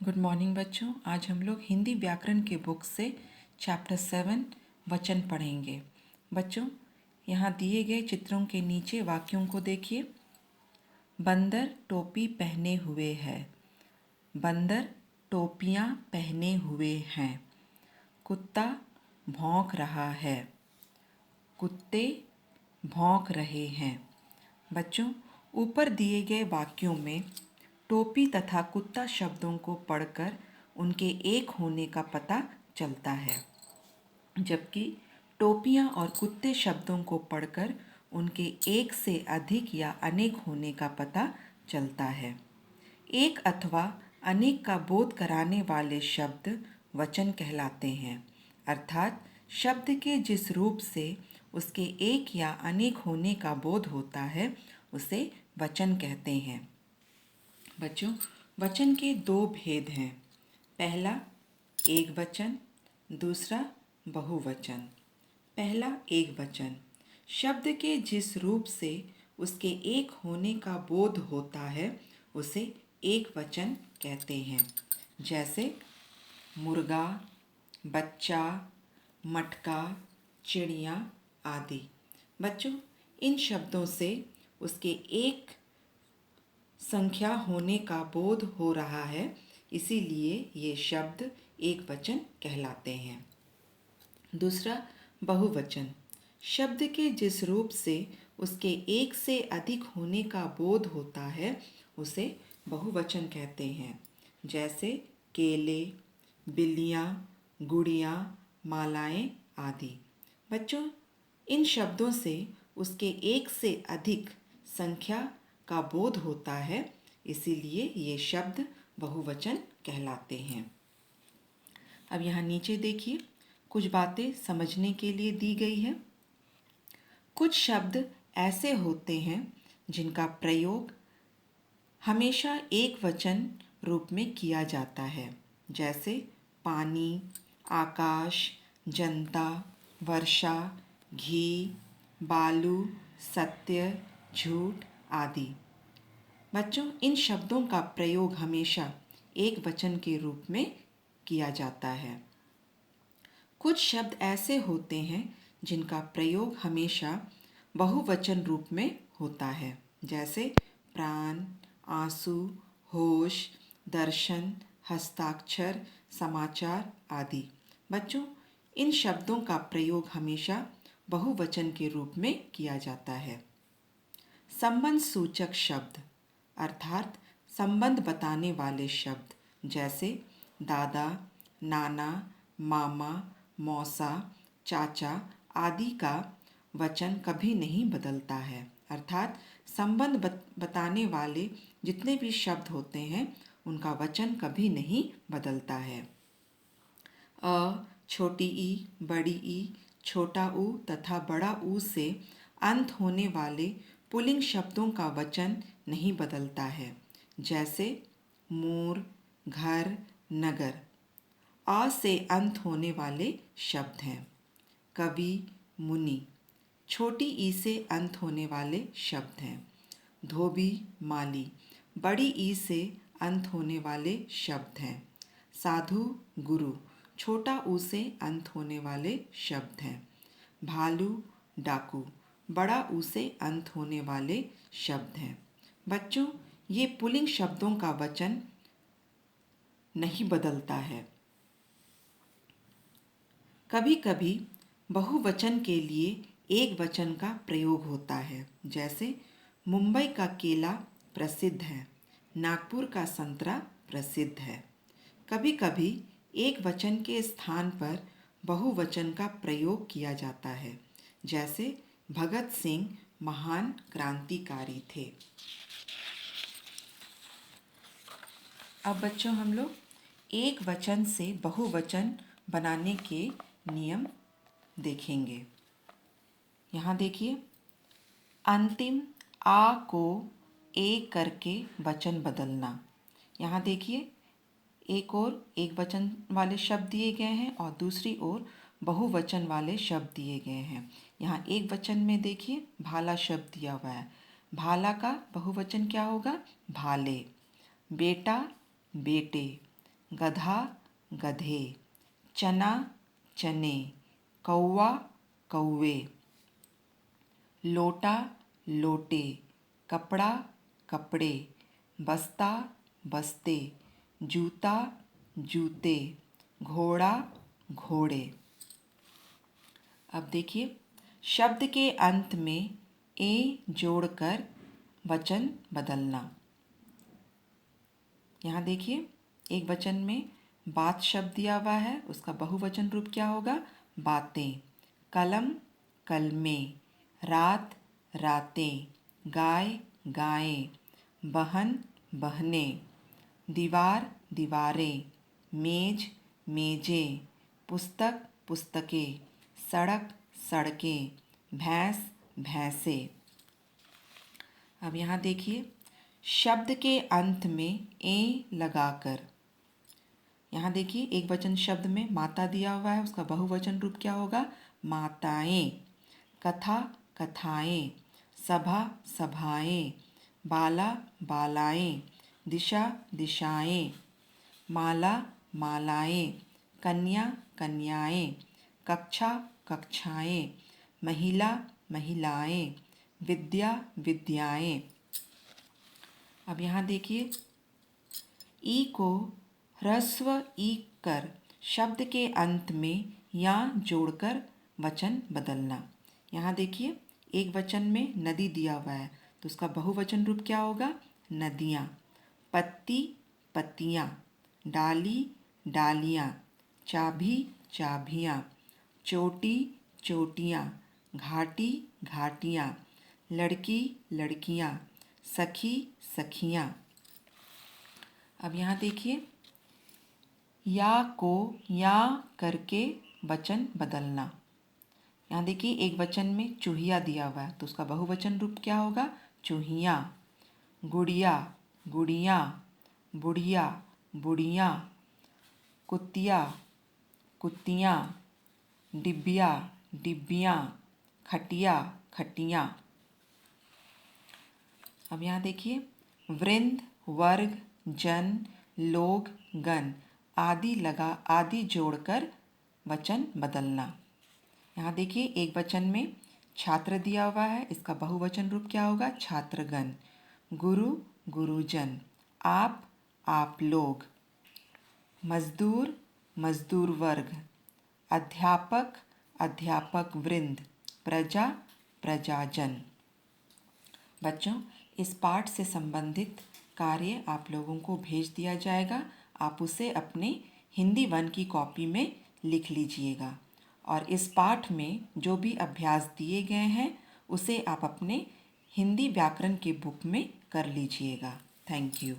Good morning बच्चों। आज हम लोग हिंदी व्याकरण के बुक से चैप्टर 7 वचन पढ़ेंगे। बच्चों, यहाँ दिए गए चित्रों के नीचे वाक्यों को देखिए। बंदर टोपी पहने हुए है। बंदर टोपियाँ पहने हुए हैं। कुत्ता भौंक रहा है। कुत्ते भौंक रहे हैं। बच्चों, ऊपर दिए गए वाक्यों में टोपी तथा कुत्ता शब्दों को पढ़कर उनके एक होने का पता चलता है, जबकि टोपियाँ और कुत्ते शब्दों को पढ़कर उनके एक से अधिक या अनेक होने का पता चलता है। एक अथवा अनेक का बोध कराने वाले शब्द वचन कहलाते हैं, अर्थात शब्द के जिस रूप से उसके एक या अनेक होने का बोध होता है उसे वचन कहते हैं। बच्चों, वचन के दो भेद हैं। पहला एक वचन, दूसरा बहुवचन। पहला एक वचन शब्द के जिस रूप से उसके एक होने का बोध होता है उसे एक वचन कहते हैं, जैसे मुर्गा, बच्चा, मटका, चिड़िया आदि। बच्चों, इन शब्दों से उसके एक संख्या होने का बोध हो रहा है, इसीलिए ये शब्द एक वचन कहलाते हैं। दूसरा बहुवचन शब्द के जिस रूप से उसके एक से अधिक होने का बोध होता है उसे बहुवचन कहते हैं, जैसे केले, बिल्लियाँ, गुड़ियाँ, मालाएं आदि। बच्चों, इन शब्दों से उसके एक से अधिक संख्या का बोध होता है, इसीलिए ये शब्द बहुवचन कहलाते हैं। अब यहाँ नीचे देखिए, कुछ बातें समझने के लिए दी गई है। कुछ शब्द ऐसे होते हैं जिनका प्रयोग हमेशा एक वचन रूप में किया जाता है, जैसे पानी, आकाश, जनता, वर्षा, घी, बालू, सत्य, झूठ आदि। बच्चों, इन शब्दों का प्रयोग हमेशा एक वचन के रूप में किया जाता है। कुछ शब्द ऐसे होते हैं जिनका प्रयोग हमेशा बहुवचन रूप में होता है, जैसे प्राण, आंसू, होश, दर्शन, हस्ताक्षर, समाचार आदि। बच्चों, इन शब्दों का प्रयोग हमेशा बहुवचन के रूप में किया जाता है। संबंध सूचक शब्द अर्थात संबंध बताने वाले शब्द, जैसे दादा, नाना, मामा, मौसा, चाचा आदि का वचन कभी नहीं बदलता है, अर्थात संबंध बताने वाले जितने भी शब्द होते हैं उनका वचन कभी नहीं बदलता है। छोटी ई, बड़ी ई, छोटा ऊ तथा बड़ा ऊ से अंत होने वाले पुल्लिंग शब्दों का वचन नहीं बदलता है, जैसे मोर, घर, नगर। आ से अंत होने वाले शब्द हैं। कवि, मुनि। छोटी ई से अंत होने वाले शब्द हैं। धोबी, माली। बड़ी ई से अंत होने वाले शब्द हैं। साधु, गुरु। छोटा ऊ से अंत होने वाले शब्द हैं। भालू, डाकू। बड़ा ऊ से अंत होने वाले शब्द हैं। बच्चों, ये पुल्लिंग शब्दों का वचन नहीं बदलता है। कभी कभी बहुवचन के लिए एक वचन का प्रयोग होता है, जैसे मुंबई का केला प्रसिद्ध है, नागपुर का संतरा प्रसिद्ध है। कभी कभी एक वचन के स्थान पर बहुवचन का प्रयोग किया जाता है, जैसे भगत सिंह महान क्रांतिकारी थे। अब बच्चों, हम लोग एक वचन से बहुवचन बनाने के नियम देखेंगे। यहाँ देखिए, अंतिम आ को ए करके वचन बदलना। यहाँ देखिए, एक और एक वचन वाले शब्द दिए गए हैं और दूसरी ओर बहुवचन वाले शब्द दिए गए हैं। यहाँ एक वचन में देखिए भाला शब्द दिया हुआ है। भाला का बहुवचन क्या होगा? भाले। बेटा, बेटे। गधा गधे, चना चने, कौवा कौवे, लोटा लोटे, कपड़ा कपड़े, बस्ता बस्ते, जूता जूते, घोड़ा घोड़े। अब देखिए, शब्द के अंत में ए जोड़कर वचन बदलना। यहाँ देखिए, एक वचन में बात शब्द दिया हुआ है, उसका बहुवचन रूप क्या होगा? बातें। कलम कलमें, रात रातें, गाय गायें, बहन बहनें, दीवार दीवारें, मेज मेजें, पुस्तक पुस्तकें, सड़क सड़कें, भैंस भैंसें। अब यहाँ देखिए, शब्द के अंत में ए लगाकर, यहाँ देखिए एक वचन शब्द में माता दिया हुआ है, उसका बहुवचन रूप क्या होगा? माताएं। कथा कथाएं, सभा सभाएं, बाला बालाएं, दिशा दिशाएं, माला मालाएं, कन्या कन्याएं, कक्षा कक्षाएं, महिला महिलाएं, विद्या विद्याएं। अब यहाँ देखिए, ई को ह्रस्व ई कर शब्द के अंत में या जोड़कर वचन बदलना। यहाँ देखिए, एक वचन में नदी दिया हुआ है, तो उसका बहुवचन रूप क्या होगा? नदियाँ। पत्ती पत्तियाँ, डाली डालियाँ, चाबी चाबियाँ, चोटी चोटियाँ, घाटी घाटियाँ, लड़की लड़कियाँ, सखी सखियाँ। अब यहाँ देखिए, या को या करके वचन बदलना। यहाँ देखिए, एक वचन में चूहिया दिया हुआ है, तो उसका बहुवचन रूप क्या होगा? चूहियाँ। गुड़िया गुड़ियाँ, बुढ़िया बुढ़ियाँ, कुतिया कुतियाँ, डिबिया डिबियाँ, खटिया खटियाँ। अब यहाँ देखिए, वृंद वर्ग जन लोग गण आदि जोड़कर वचन बदलना। यहाँ देखिए, एक वचन में छात्र दिया हुआ है, इसका बहुवचन रूप क्या होगा? छात्रगण। गुरु गुरुजन, आप लोग, मजदूर मजदूर वर्ग, अध्यापक अध्यापक वृंद, प्रजा प्रजाजन। बच्चों, इस पाठ से संबंधित कार्य आप लोगों को भेज दिया जाएगा। आप उसे अपने हिंदी 1 की कॉपी में लिख लीजिएगा, और इस पाठ में जो भी अभ्यास दिए गए हैं उसे आप अपने हिंदी व्याकरण के बुक में कर लीजिएगा। Thank you.